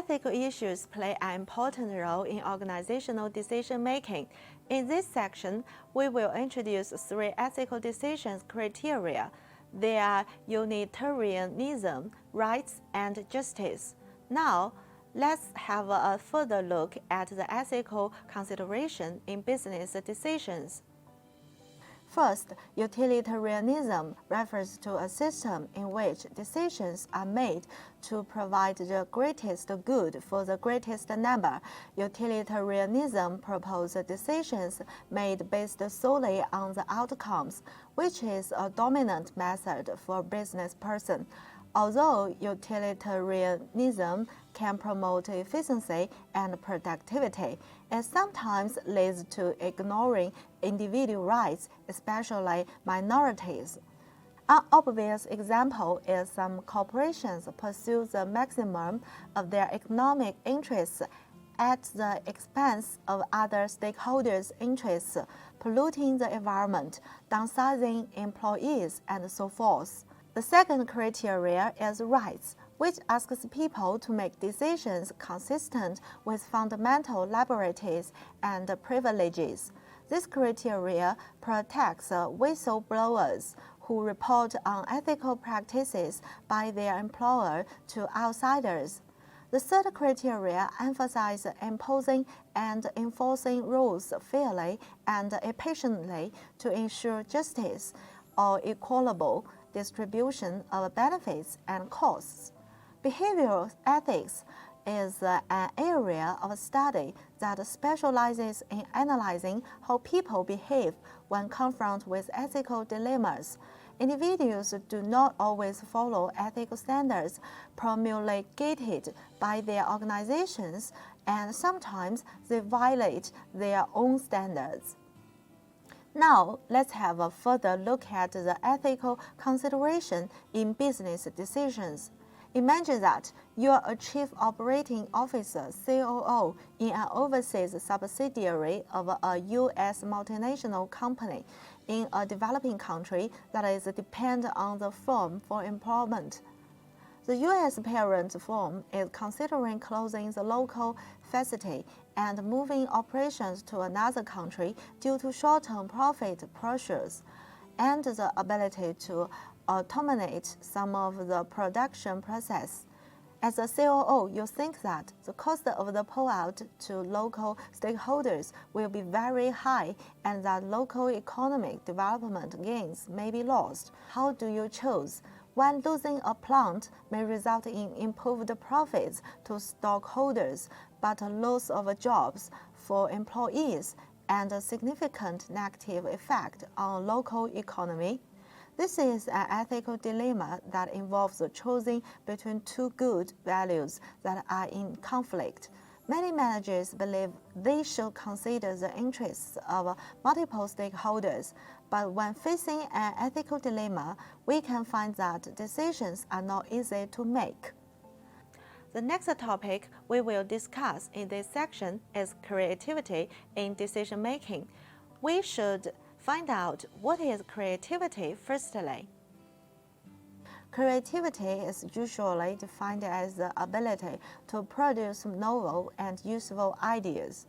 Ethical issues play an important role in organizational decision-making. In this section, we will introduce 3 ethical decisions criteria. They are utilitarianism, rights, and justice. Now, let's have a further look at the ethical consideration in business decisions. First, utilitarianism refers to a system in which decisions are made to provide the greatest good for the greatest number. Utilitarianism proposes decisions made based solely on the outcomes, which is a dominant method for a business person. Although utilitarianism can promote efficiency and productivity, it sometimes leads to ignoring individual rights, especially minorities. An obvious example is some corporations pursue the maximum of their economic interests at the expense of other stakeholders' interests, polluting the environment, downsizing employees, and so forth. The second criteria is rights, which asks people to make decisions consistent with fundamental liberties and privileges. This criteria protects whistleblowers who report unethical practices by their employer to outsiders. The third criteria emphasizes imposing and enforcing rules fairly and efficiently to ensure justice or equitable distribution of benefits and costs. Behavioral ethics is an area of study that specializes in analyzing how people behave when confronted with ethical dilemmas. Individuals do not always follow ethical standards promulgated by their organizations, and sometimes they violate their own standards. Now, let's have a further look at the ethical consideration in business decisions. Imagine that you are a chief operating officer (COO) in an overseas subsidiary of a U.S. multinational company in a developing country that is dependent on the firm for employment. The U.S. parent firm is considering closing the local facility and moving operations to another country due to short-term profit pressures and the ability to automate some of the production process. As a COO, you think that the cost of the pullout to local stakeholders will be very high and that local economic development gains may be lost. How do you choose? When losing a plant may result in improved profits to stockholders, but a loss of jobs for employees and a significant negative effect on local economy. This is an ethical dilemma that involves choosing between 2 good values that are in conflict. Many managers believe they should consider the interests of multiple stakeholders, but when facing an ethical dilemma, we can find that decisions are not easy to make. The next topic we will discuss in this section is creativity in decision-making. We should find out what is creativity firstly. Creativity is usually defined as the ability to produce novel and useful ideas.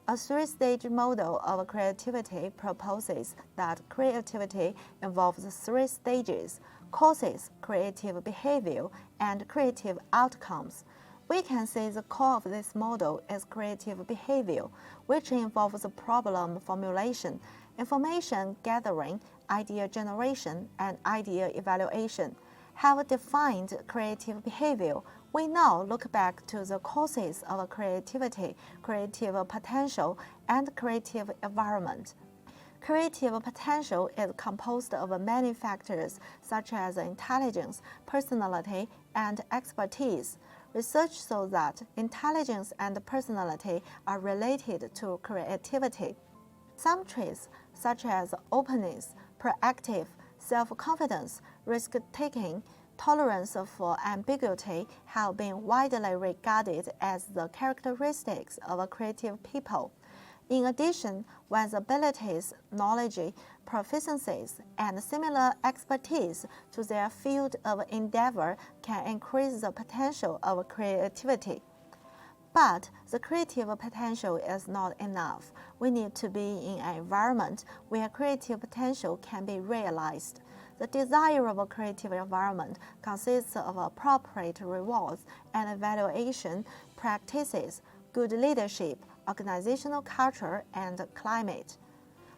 A 3-stage model of creativity proposes that creativity involves 3 stages: causes, creative behavior, and creative outcomes. We can see the core of this model is creative behavior, which involves problem formulation, information gathering, idea generation, and idea evaluation. Have defined creative behavior, we now look back to the causes of creativity, creative potential, and creative environment. Creative potential is composed of many factors such as intelligence, personality, and expertise. Research shows that intelligence and personality are related to creativity. Some traits such as openness, proactive, self-confidence, risk-taking, tolerance for ambiguity have been widely regarded as the characteristics of creative people. In addition, one's abilities, knowledge, proficiencies, and similar expertise to their field of endeavor can increase the potential of creativity. But the creative potential is not enough. We need to be in an environment where creative potential can be realized. The desirable creative environment consists of appropriate rewards and evaluation practices, good leadership, organizational culture, and climate.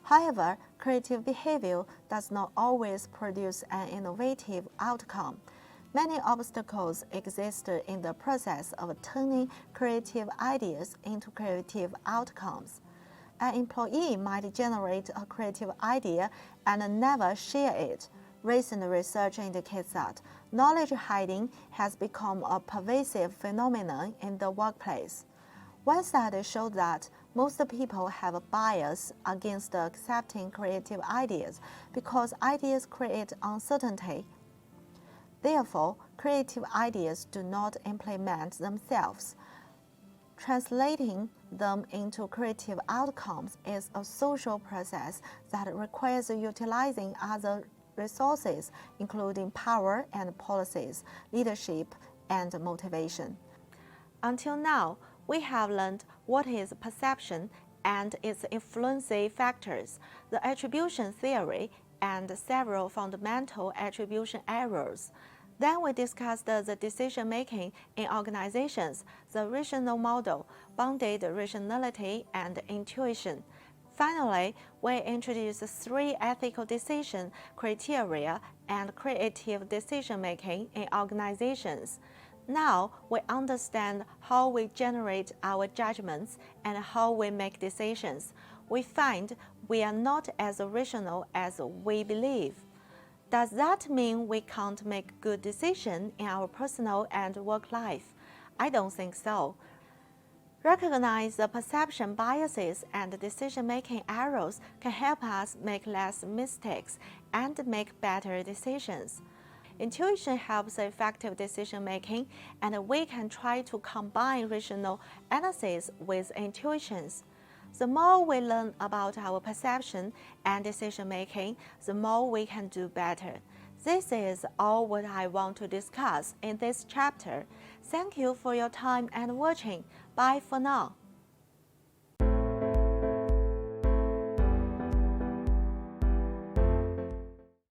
However, creative behavior does not always produce an innovative outcome. Many obstacles exist in the process of turning creative ideas into creative outcomes. An employee might generate a creative idea and never share it. Recent research indicates that knowledge hiding has become a pervasive phenomenon in the workplace. One study showed that most people have a bias against accepting creative ideas because ideas create uncertainty. Therefore, creative ideas do not implement themselves. Translating them into creative outcomes is a social process that requires utilizing other resources, including power and policies, leadership, and motivation. Until now, we have learned what is perception and its influencing factors, the attribution theory, and several fundamental attribution errors. Then we discussed the decision-making in organizations, the rational model, bounded rationality, and intuition. Finally, we introduced 3 ethical decision criteria and creative decision-making in organizations. Now we understand how we generate our judgments and how we make decisions. We find we are not as rational as we believe. Does that mean we can't make good decisions in our personal and work life? I don't think so. Recognize the perception biases and decision-making errors can help us make less mistakes and make better decisions. Intuition helps effective decision-making, and we can try to combine rational analysis with intuitions. The more we learn about our perception and decision-making, the more we can do better. This is all what I want to discuss in this chapter. Thank you for your time and watching. Bye for now.